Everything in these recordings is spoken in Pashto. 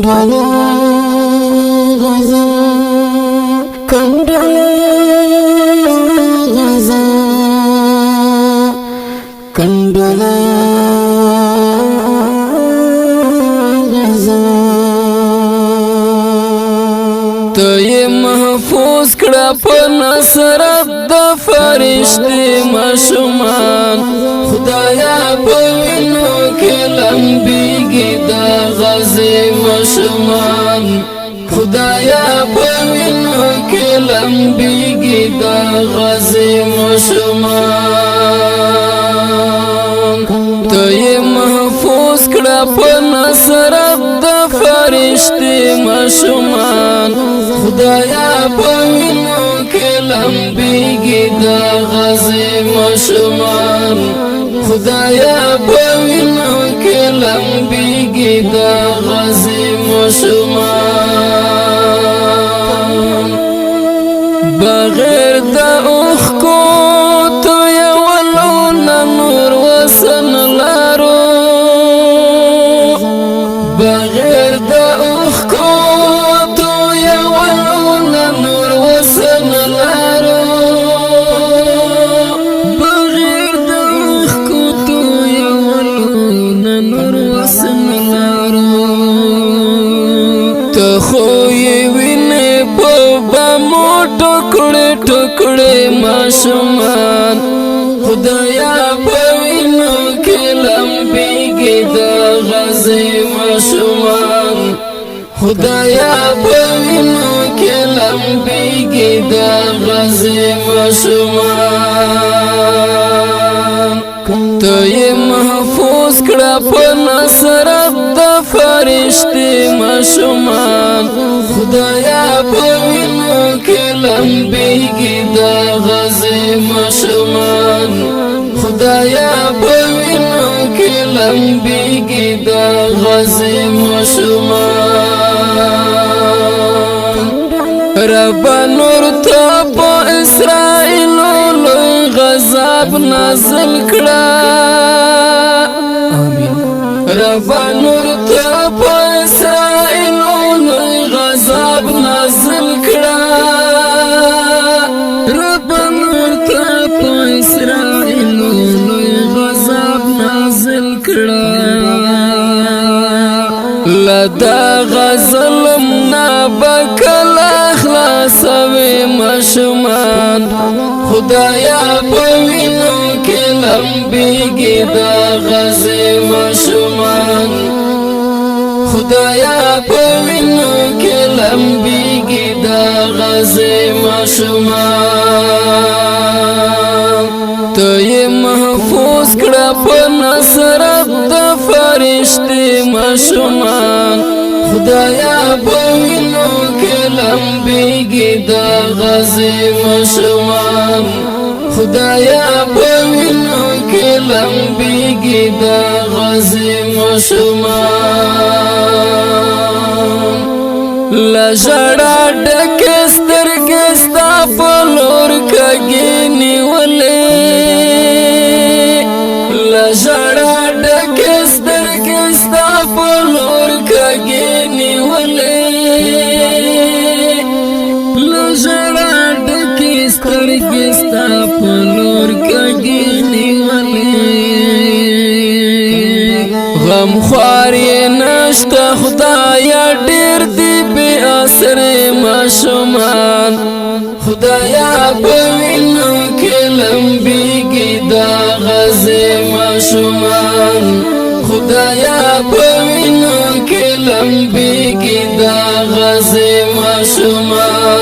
Kandala Gaza, Kandala Gaza, Kandala Gaza. تو یې محفوظ کړه په نصرت د فرشتي ماشومان خدایا په وینو کې لمبيږي د غزې ماشومان خدایا په وینو کې لمبيږي د غزې ماشومان تو یې محفوظ کړه په نصرت د فرشتي ماشومان خدایا په وینو کې لمبيږي د غزې ماشومان خدایا په وینو کې لمبيږي د غزې ماشومان بغیر د اوښکو تو یولو نور وسن لارو بغیر د اوښکو تو یولو نور وسن لارو بغیر د اوښکو تو یولو نور وسن لارو ته خو یې وینې په بمو ټوکړې ټوکړې ماشومان خدایا په وینو کې لمبيږي د غزې ماشومان خدایا په وینو کې لمبيږي د غزې ماشومان ته یې محفوظ کړه په نصرت د فرشتي ماشومان خدایا په وینو کې لمبيږي د غزې ماشومان خدایا په وینو کې لمبيږي د غزې ماشومان رب نور ته په اسرائیل لوی غضب نازل کړه آمین رب نور ته په اسرائیل لوی غضب نازل کړه رب نور ته په اسرائیل لوی غضب نازل کړه لدا غظلم نا بکل اخلاص وی ماشومان خدایا په وینو کې لمبيږي د غزې ماشومان خدایا په وینو کې لمبيږي د غزې ماشومان ته یې محفوظ کړه په نصرت د فرشتي ماشومان خدایا په وینو کې لمبيږي د غزې ماشومان خدایا په وینو کې لمبيږي د غزې ماشومان لژړا ډکه سترګې ستا په لور کږې نیولې لژړا ډکه سترګې ستا په لور کږې نیولې لژړا ډکه سترګې ستا په لور کږې نیولې غم خوار یې نشته خدایا ډېر دی بې اسرې ماشومان خدایا په وینو کې لمبيږي د غزې ماشومان خدایا په وینو کې لمبيږي د غزې ماشومان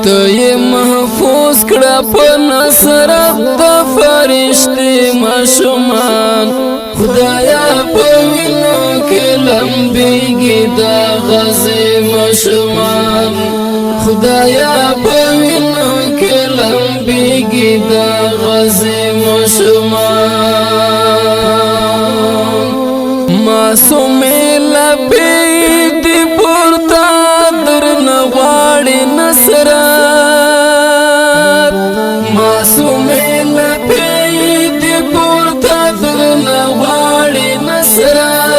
ته یې محفوظ کړه په نصرت د فرشتي ماشومان خدایا په وینو کې لمبيږي د غزې ماشومان خدایا په وینو کې لمبيږي د غزې ماشومان معصومې لبې دې پورته درنه غواړي نصرت معصومې لبې دې پورته درنه غواړي نصرت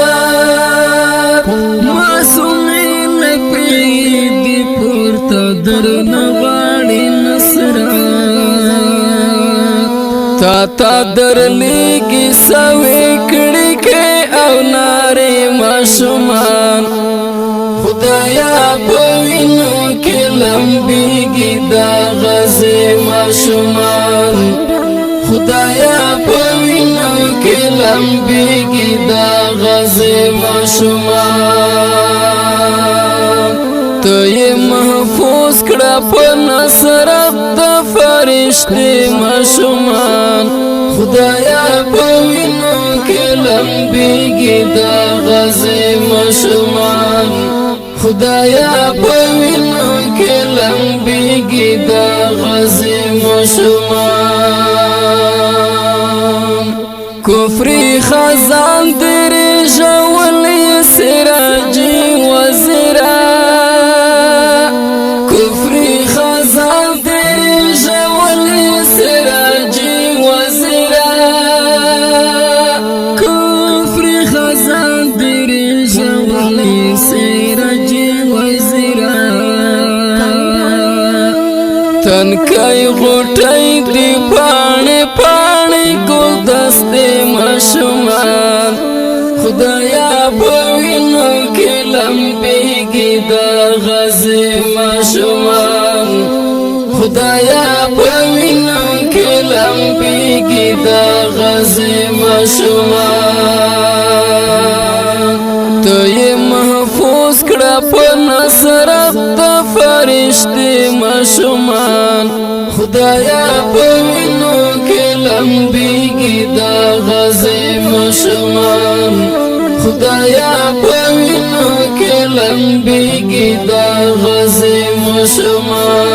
در نغاړي نصرت تا در لګي سوي کړي کې او نارې ماشومان خدایا په وینو کې لمبيږي دا غزي ماشومان خدایا په وینو کې لمبيږي دا غزي ماشومان ته یې محفوظ کړه په نصرت د فرشتي ماشومان خدایا په وینو کې لمبيږي دا غزي ماشومان خدایا په وینو کې لمبيږي دا غزي ماشومان کفري خزان درې ژولې سراجي وزرا کفري خزان درې ژولې سراجي وزرا کفري خزان درې ژولې سراجي وزرا تنکای غټای دی پاڼې پاڼې ګلدستې ماشومان خدایا په وینو کې لمبيږي دا غزي ماشومان خدایا په وینو کې لمبيږي دا غزي ماشومان ته یې محفوظ کړه په نصرت د فرشتي ماشومان خدایا په وینو کې لمبيږي دا غزي ماشومان خدایا په وینو کې لمبيږي دا غزي ماشومان